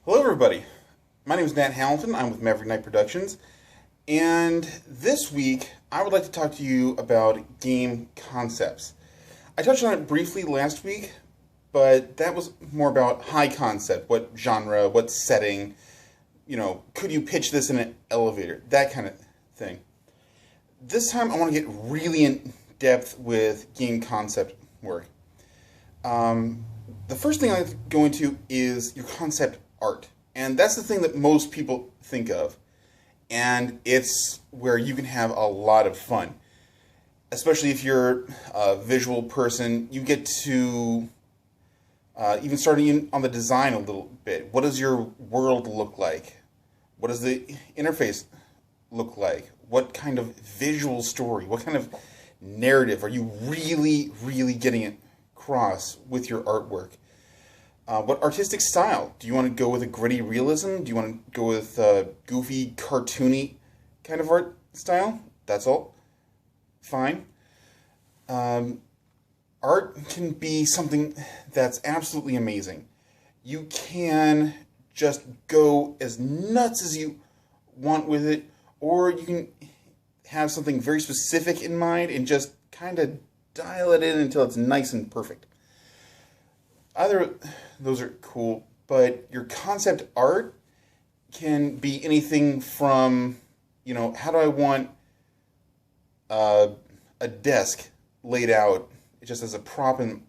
Hello, everybody. My name is Nat Hamilton. I'm with Maverick Knight Productions. And this week, I would like to talk to you about game concepts. I touched on it briefly last week, but that was more about high concept. What genre, what setting, could you pitch this in an elevator? That kind of thing. This time, I want to get really in depth with game concept work. The first thing I like to go into is your concept art. And that's the thing that most people think of. And it's where you can have a lot of fun. Especially if you're a visual person, you get to even starting in on the design a little bit. What does your world look like? What does the interface look like? What kind of visual story, what kind of narrative are you really getting across with your artwork? What artistic style? Do you want to go with a gritty realism? Do you want to go with a goofy, cartoony kind of art style? That's all fine. Art can be something that's absolutely amazing. You can just go as nuts as you want with it, or you can have something very specific in mind and just kind of dial it in until it's nice and perfect. Either of those are cool, but your concept art can be anything from, how do I want a desk laid out just as a prop in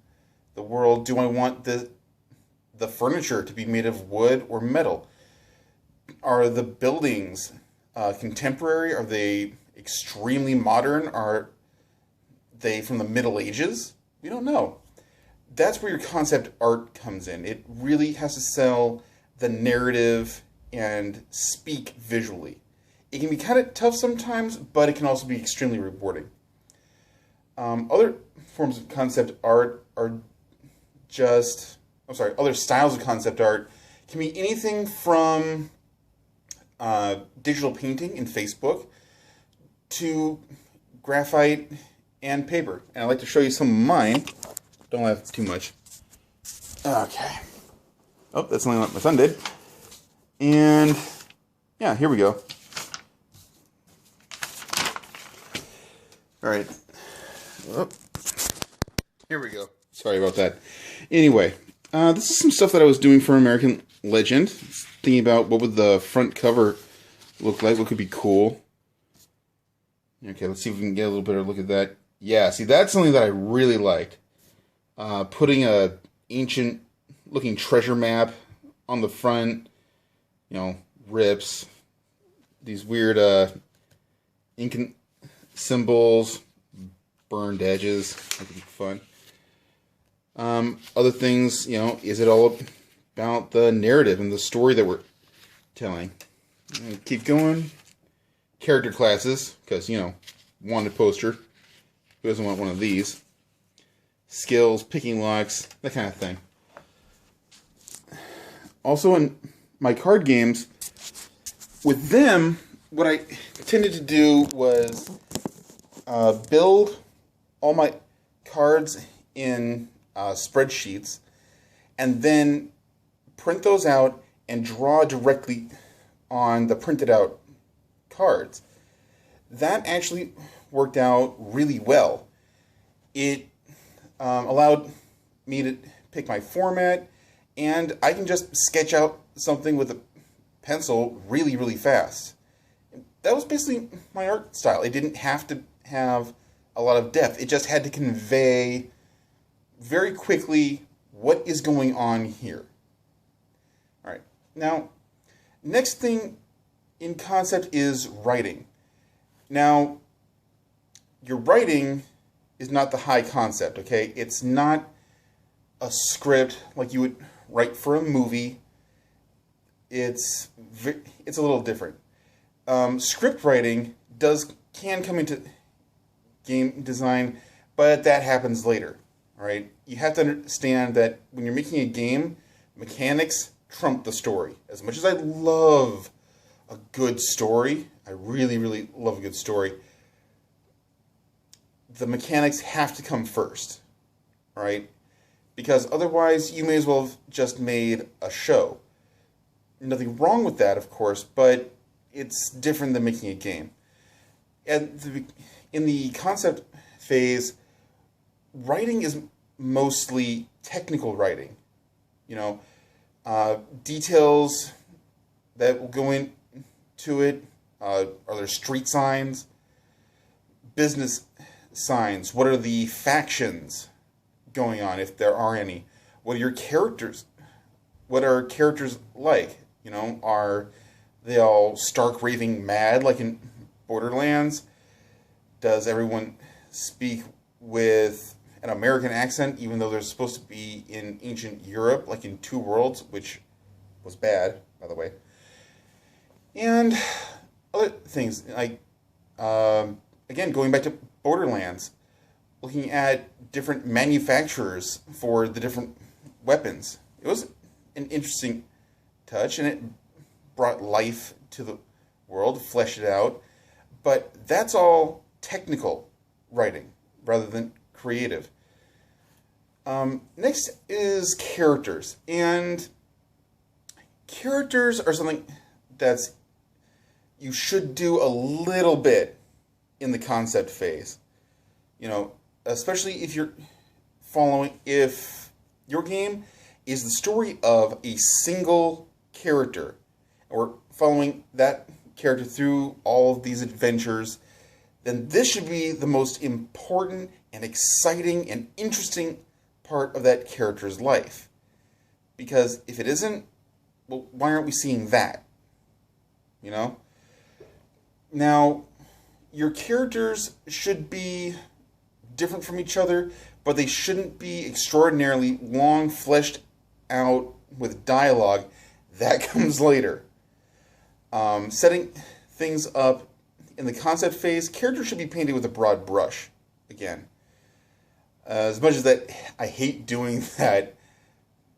the world? Do I want the furniture to be made of wood or metal? Are the buildings contemporary? Are they extremely modern? Are they from the Middle Ages? We don't know. That's where your concept art comes in. It really has to sell the narrative and speak visually. It can be kind of tough sometimes, but it can also be extremely rewarding. Other forms of concept art are other styles of concept art can be anything from digital painting in Facebook to graphite and paper. And I'd like to show you some of mine. Don't have too much. Okay. Oh, that's only what my son did. And yeah, here we go. All right. Oh, here we go. Sorry about that. Anyway, this is some stuff that I was doing for American Legend. Thinking about what would the front cover look like. What could be cool. Okay, let's see if we can get a little better look at that. Yeah, see, that's something that I really liked. Putting a ancient looking treasure map on the front, rips, these weird ink symbols, burned edges. That could be fun. Other things, is it all about the narrative and the story that we're telling? Keep going. Character classes, because, wanted poster. Who doesn't want one of these? Skills, picking locks, that kind of thing. Also in my card games, with them, what I tended to do was build all my cards in spreadsheets and then print those out and draw directly on the printed out cards. That actually worked out really well. It allowed me to pick my format, and I can just sketch out something with a pencil really fast. That was basically my art style. It didn't have to have a lot of depth. It just had to convey very quickly what is going on here. All right. Now, next thing in concept is writing. Now, your writing is not the high concept, okay? It's not a script like you would write for a movie. It's a little different. Script writing can come into game design, but that happens later, all right? You have to understand that when you're making a game, mechanics trump the story. As much as I love a good story, I really love a good story, the mechanics have to come first, right? Because otherwise you may as well have just made a show. nothing wrong with that, of course, but it's different than making a game. In the concept phase, writing is mostly technical writing. You know, details that will go into it. Are there street signs? Business signs? What are the factions going on, if there are any? What are your characters? What are characters like? You know, are they all stark raving mad like in Borderlands? Does everyone speak with an American accent, even though they're supposed to be in ancient Europe, like in Two Worlds, which was bad, by the way? And other things, like, again, going back to Borderlands, looking at different manufacturers for the different weapons. It was an interesting touch, and it brought life to the world, fleshed it out. But that's all technical writing rather than creative. Next is characters. And characters are something that's you should do a little bit in the concept phase. You know, especially if your game is the story of a single character, or following that character through all of these adventures, then this should be the most important and exciting and interesting part of that character's life. Because if it isn't, well, why aren't we seeing that? You know? Now, your characters should be different from each other, but they shouldn't be extraordinarily long, fleshed out with dialogue. That comes later. Setting things up in the concept phase, characters should be painted with a broad brush. Again, as much as that I hate doing that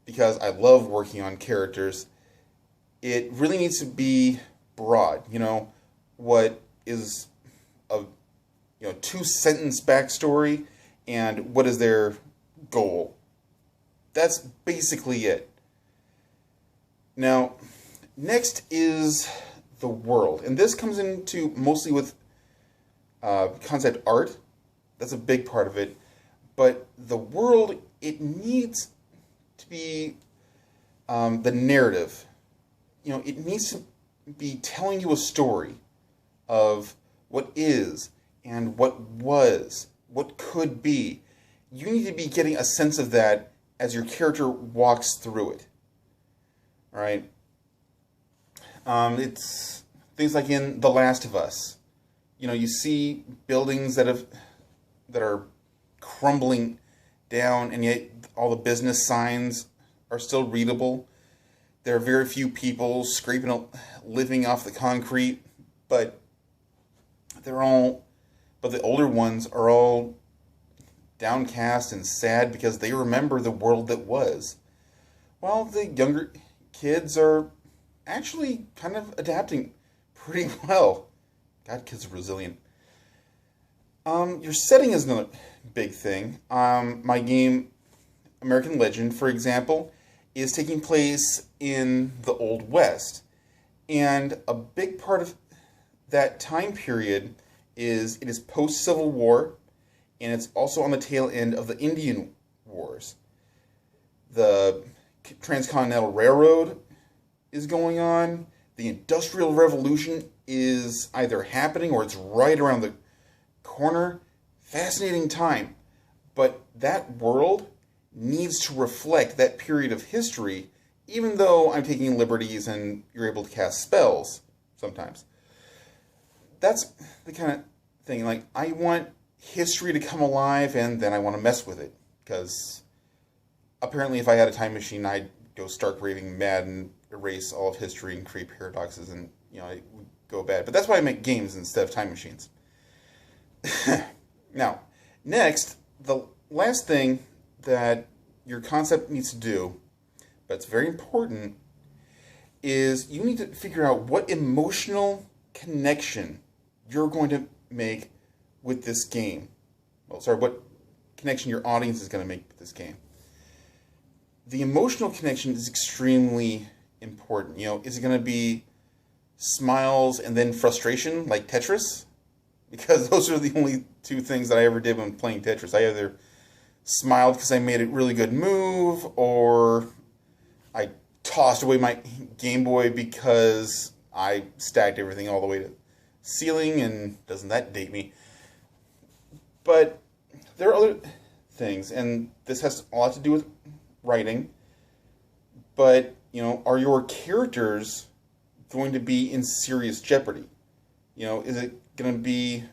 because I love working on characters, it really needs to be broad. You know, what is a two-sentence backstory and what is their goal? That's basically it. Now, next is the world. And this comes into mostly with concept art. That's a big part of it. But the world, it needs to be the narrative. You know, it needs to be telling you a story of what is and what was, what could be. You need to be getting a sense of that as your character walks through it. All right? It's things like in The Last of Us. You know, you see buildings that are crumbling down, and yet all the business signs are still readable. There are very few people scraping a living off the concrete, but the older ones are all downcast and sad because they remember the world that was. While the younger kids are actually kind of adapting pretty well. God, kids are resilient. Your setting is another big thing. My game, American Legend, for example, is taking place in the Old West. And a big part of that time period is it is post-Civil War, and it's also on the tail end of the Indian Wars. The Transcontinental Railroad is going on. The Industrial Revolution is either happening or it's right around the corner. Fascinating time. But that world needs to reflect that period of history, even though I'm taking liberties and you're able to cast spells sometimes. That's the kind of thing, like, I want history to come alive and then I want to mess with it. Because apparently if I had a time machine, I'd go stark raving mad and erase all of history and create paradoxes, and, you know, it would go bad. But that's why I make games instead of time machines. Now, next, the last thing that your concept needs to do, but it's very important, is you need to figure out what emotional connection you're going to make with this game. Well, sorry, what connection your audience is going to make with this game. The emotional connection is extremely important? Is it going to be smiles and then frustration like Tetris? Because those are the only two things that I ever did when playing Tetris. I either smiled because I made a really good move, or I tossed away my Game Boy because I stacked everything all the way to ceiling, and doesn't that date me? But there are other things, and this has a lot to do with writing, but, are your characters going to be in serious jeopardy? Is it going to be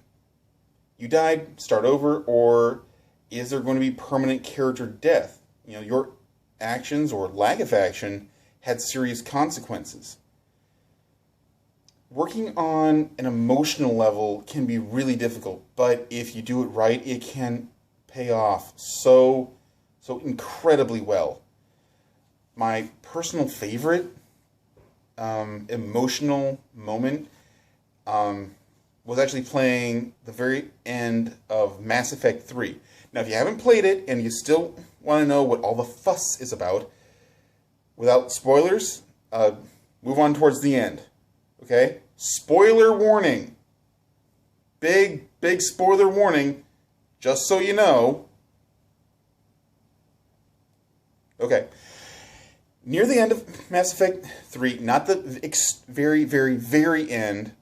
you died, start over, or is there going to be permanent character death? Your actions or lack of action had serious consequences. Working on an emotional level can be really difficult, but if you do it right, it can pay off so incredibly well. My personal favorite emotional moment was actually playing the very end of Mass Effect 3. Now, if you haven't played it and you still want to know what all the fuss is about, without spoilers, move on towards the end. Okay? Spoiler warning. Big spoiler warning, just so you know. Okay. Near the end of Mass Effect 3, not the very, very, very end,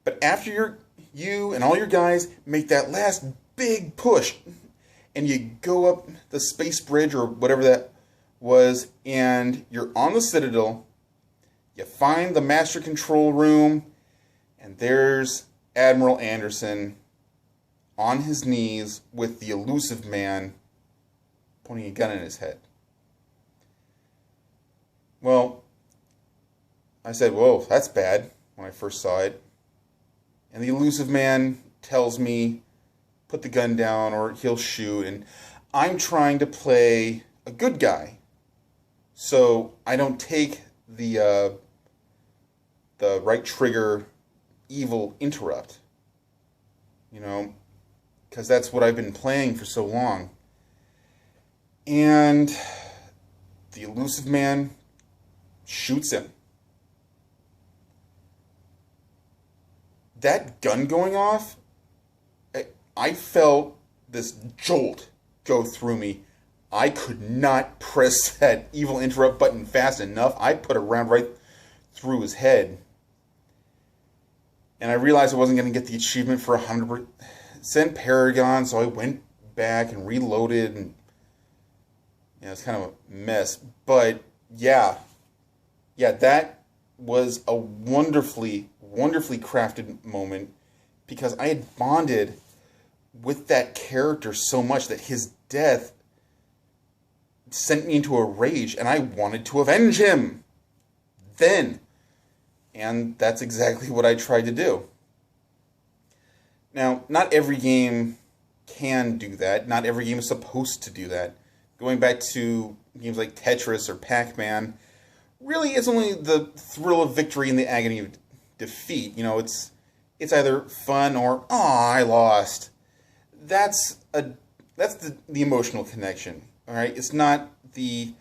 but after you and all your guys make that last big push, and you go up the space bridge or whatever that was, and you're on the Citadel, you find the master control room, and there's Admiral Anderson on his knees with the Illusive Man pointing a gun in his head. Well, I said, whoa, that's bad, when I first saw it. And the Illusive Man tells me, put the gun down or he'll shoot, and I'm trying to play a good guy. So I don't take the right trigger evil interrupt. Because that's what I've been playing for so long. And the Illusive Man shoots him. That gun going off, I felt this jolt go through me. I could not press that evil interrupt button fast enough. I put a round right through his head. And I realized I wasn't going to get the achievement for 100% Paragon, so I went back and reloaded. And it's kind of a mess. But yeah, that was a wonderfully crafted moment, because I had bonded with that character so much that his death sent me into a rage, and I wanted to avenge him then. And that's exactly what I tried to do. Now, not every game can do that. Not every game is supposed to do that. Going back to games like Tetris or Pac-Man, really it's only the thrill of victory and the agony of defeat. It's either fun or, I lost. That's the emotional connection. All right, it's not the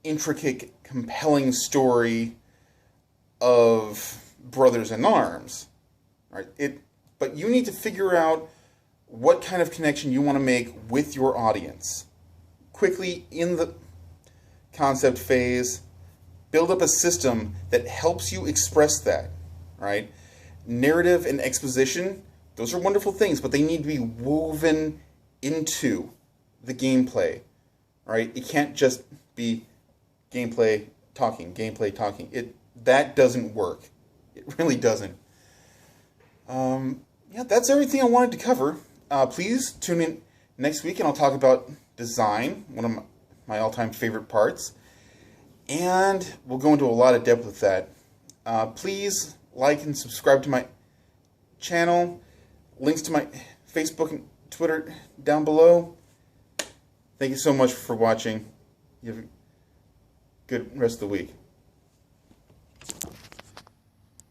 intricate, compelling story of Brothers in Arms. All right, but you need to figure out what kind of connection you want to make with your audience. Quickly in the concept phase, build up a system that helps you express that. Right? Narrative and exposition, those are wonderful things, but they need to be woven into the gameplay. Right? It can't just be gameplay talking. That doesn't work. It really doesn't. That's everything I wanted to cover. Please tune in next week, and I'll talk about design, one of my all-time favorite parts. And we'll go into a lot of depth with that. Please like and subscribe to my channel. Links to my Facebook and Twitter down below. Thank you so much for watching. You have a good rest of the week.